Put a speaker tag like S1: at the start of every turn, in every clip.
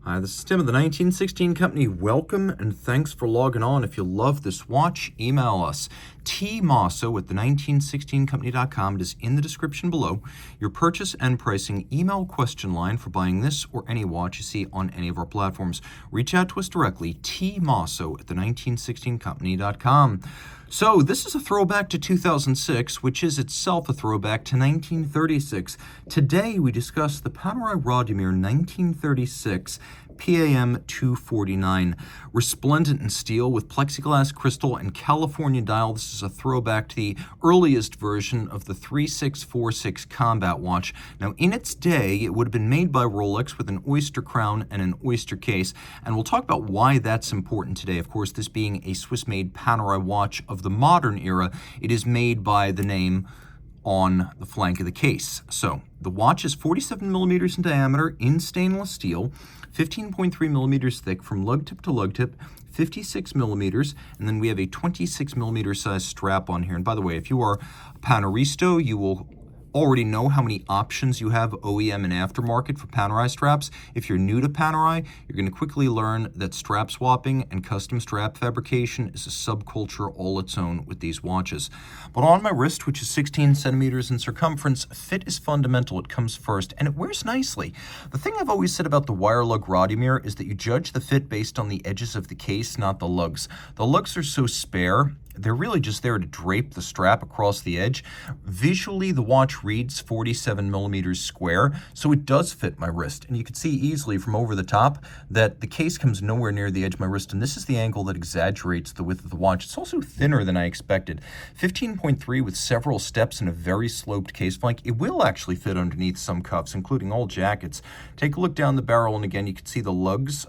S1: Hi, this is Tim of the 1916 Company. Welcome and thanks for logging on. If you love this watch, email us. Team Mosso at the1916company.com. It is in the description below. Your purchase and pricing email question line for buying this or any watch you see on any of our platforms. Reach out to us directly, tmosso at the1916company.com. So this is a throwback to 2006, which is itself a throwback to 1936. Today we discuss the Panerai Radiomir 1936 PAM 249. Resplendent in steel with plexiglass crystal and California dial. This is a throwback to the earliest version of the 3646 combat watch. Now, in its day, it would have been made by Rolex with an oyster crown and an oyster case, and we'll talk about why that's important today. Of course, this being a Swiss-made Panerai watch of the modern era, it is made by the name on the flank of the case. So the watch is 47 millimeters in diameter in stainless steel, 15.3 millimeters thick from lug tip to lug tip, 56 millimeters, and then we have a 26 millimeter size strap on here. And by the way, if you are a Paneristo, you will already know how many options you have OEM and aftermarket for Panerai straps. If you're new to Panerai, you're going to quickly learn that strap swapping and custom strap fabrication is a subculture all its own with these watches. But on my wrist, which is 16 centimeters in circumference, fit is fundamental. It comes first, and it wears nicely. The thing I've always said about the wire lug Radiomir is that you judge the fit based on the edges of the case, not the lugs. The lugs are so spare, they're really just there to drape the strap across the edge. Visually, the watch reads 47 millimeters square, so it does fit my wrist. And you can see easily from over the top that the case comes nowhere near the edge of my wrist, and this is the angle that exaggerates the width of the watch. It's also thinner than I expected. 15.3 with several steps and a very sloped case flank. It will actually fit underneath some cuffs, including all jackets. Take a look down the barrel, and again, you can see the lugs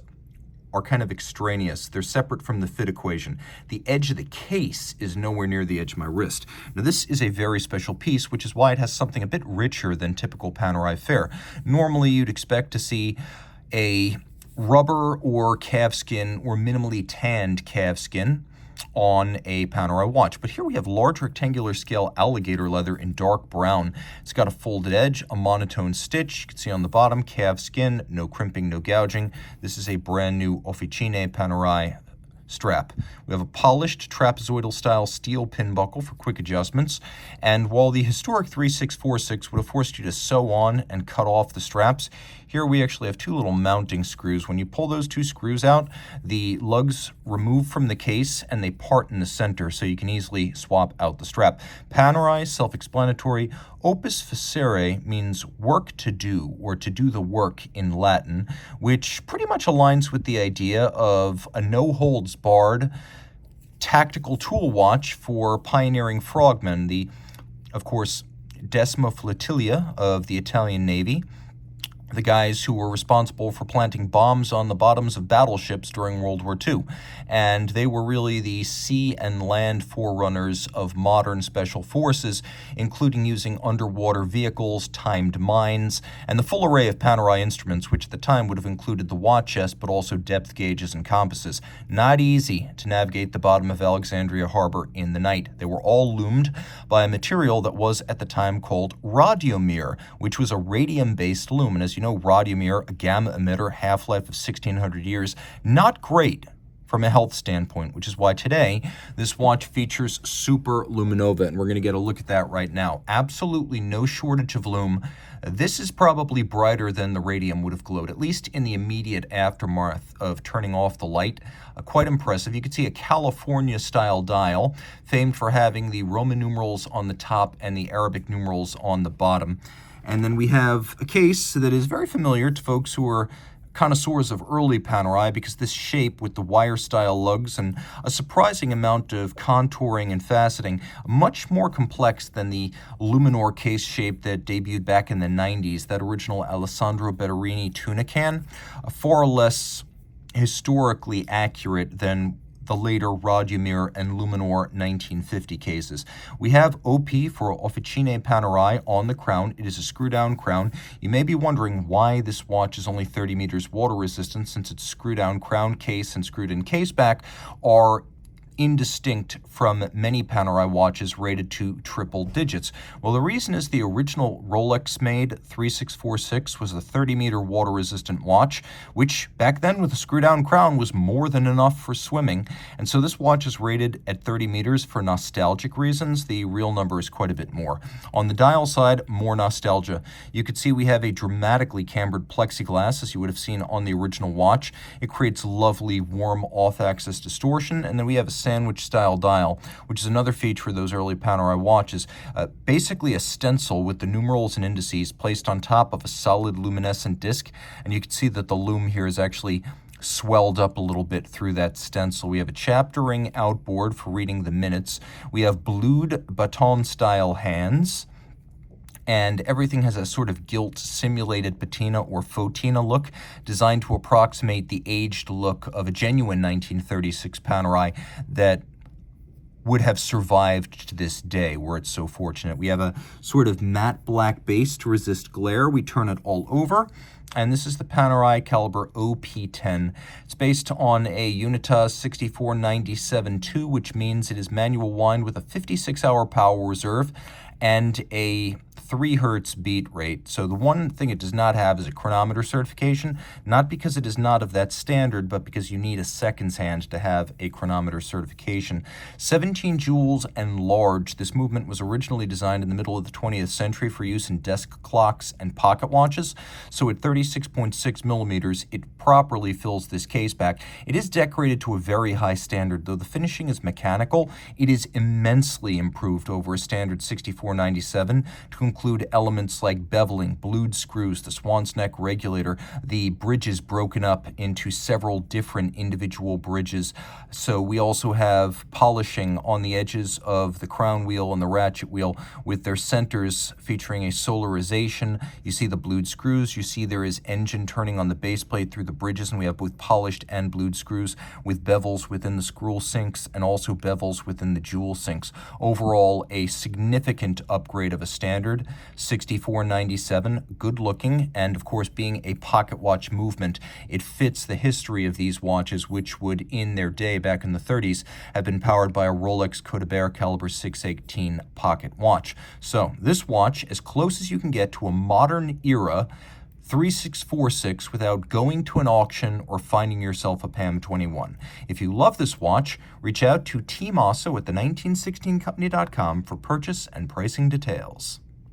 S1: are kind of extraneous. They're separate from the fit equation. The edge of the case is nowhere near the edge of my wrist. Now, this is a very special piece, which is why it has something a bit richer than typical Panerai fare. Normally, you'd expect to see a rubber or calfskin or minimally tanned calfskin on a Panerai watch. But here we have large rectangular scale alligator leather in dark brown. It's got a folded edge, a monotone stitch. You can see on the bottom, calf skin, no crimping, no gouging. This is a brand new Officine Panerai strap. We have a polished trapezoidal style steel pin buckle for quick adjustments, and while the historic 3646 would have forced you to sew on and cut off the straps, here we actually have two little mounting screws. When you pull those two screws out, the lugs remove from the case and they part in the center, so you can easily swap out the strap. Panerai, self-explanatory. Opus facere means work to do, or to do the work in Latin, which pretty much aligns with the idea of a no-holds-barred tactical tool watch for pioneering frogmen, the, of course, Decima Flotilla of the Italian Navy, the guys who were responsible for planting bombs on the bottoms of battleships during World War II. And they were really the sea and land forerunners of modern special forces, including using underwater vehicles, timed mines, and the full array of Panerai instruments, which at the time would have included the watch chest, but also depth gauges and compasses. Not easy to navigate the bottom of Alexandria Harbor in the night. They were all loomed by a material that was at the time called Radiomir, which was a radium-based loom. And as you know, Radiomir, a gamma emitter, half-life of 1,600 years, not great from a health standpoint, which is why today this watch features super luminova, and we're going to get a look at that right now. Absolutely no shortage of lume. This is probably brighter than the radium would have glowed, at least in the immediate aftermath of turning off the light. Quite impressive. You can see a California-style dial, famed for having the Roman numerals on the top and the Arabic numerals on the bottom. And then we have a case that is very familiar to folks who are connoisseurs of early Panerai, because this shape with the wire-style lugs and a surprising amount of contouring and faceting, much more complex than the Luminor case shape that debuted back in the 90s, that original Alessandro Betterini tuna can, far less historically accurate than the later Radiomir and Luminor 1950 cases. We have OP for Officine Panerai on the crown. It is a screw-down crown. You may be wondering why this watch is only 30 meters water resistant, since its screw-down crown case and screwed-in case back are indistinct from many Panerai watches rated to triple digits? Well, the reason is the original Rolex made 3646 was a 30-meter water-resistant watch, which back then with a screw-down crown was more than enough for swimming. And so this watch is rated at 30 meters for nostalgic reasons. The real number is quite a bit more. On the dial side, more nostalgia. You could see we have a dramatically cambered plexiglass, as you would have seen on the original watch. It creates lovely warm off-axis distortion. And then we have a sandwich-style dial, which is another feature of those early Panerai watches. Basically a stencil with the numerals and indices placed on top of a solid luminescent disc. And you can see that the lume here is actually swelled up a little bit through that stencil. We have a chaptering outboard for reading the minutes. We have blued baton-style hands. And everything has a sort of gilt simulated patina or fauxtina look designed to approximate the aged look of a genuine 1936 Panerai that would have survived to this day, were it so fortunate. We have a sort of matte black base to resist glare. We turn it all over. And this is the Panerai caliber OP10. It's based on a Unitas 6497-2, which means it is manual wind with a 56-hour power reserve and a 3 hertz beat rate. So the one thing it does not have is a chronometer certification, not because it is not of that standard, but because you need a seconds hand to have a chronometer certification. 17 joules and large. This movement was originally designed in the middle of the 20th century for use in desk clocks and pocket watches. So at 36.6 millimeters, it properly fills this case back. It is decorated to a very high standard. Though the finishing is mechanical, it is immensely improved over a standard 6497 to include elements like beveling, blued screws, the swan's neck regulator, the bridges broken up into several different individual bridges. So we also have polishing on the edges of the crown wheel and the ratchet wheel with their centers featuring a solarization. You see the blued screws. You see there is engine turning on the base plate through the bridges, and we have both polished and blued screws with bevels within the screw sinks and also bevels within the jewel sinks. Overall, a significant upgrade of a standard 6497, good looking, and of course being a pocket watch movement, it fits the history of these watches, which would in their day back in the 30s have been powered by a Rolex Codebert caliber 618 pocket watch. So this watch, as close as you can get to a modern era 3646 without going to an auction or finding yourself a PAM 21. If you love this watch, reach out to Team Mosso at the 1916company.com for purchase and pricing details.